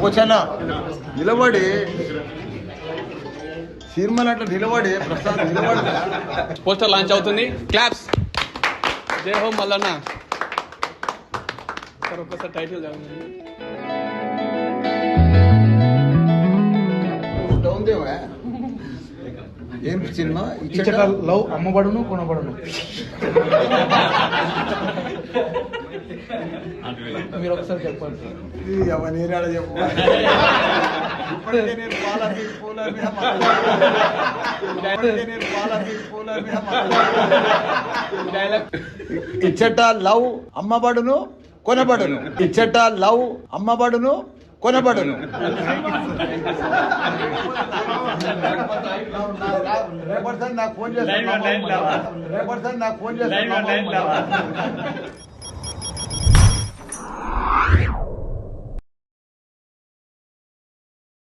కూర్చోన్నా నిలబడి సినిమాలు అట్లా నిలబడి ప్రస్తుతం నిలబడి పోస్టర్ లాంచ్ అవుతుంది. క్లాప్స్. జై హో మల్లన్న. సార్ ఒక్కసారి టైటిల్ ఉందేమా ఏం సినిమా ఇచ్చట లవ్ అమ్మబడును కొనబడును. మీరు ఒకసారి చెప్పండి. నేనాడ చెప్పు. ఇప్పటికే నేను ఇచ్చట లవ్ అమ్మబడును కొనబడును. ఇచ్చట లవ్ అమ్మబడును కొనబడును. రేపటి నాకు ఫోన్ చేస్తాను.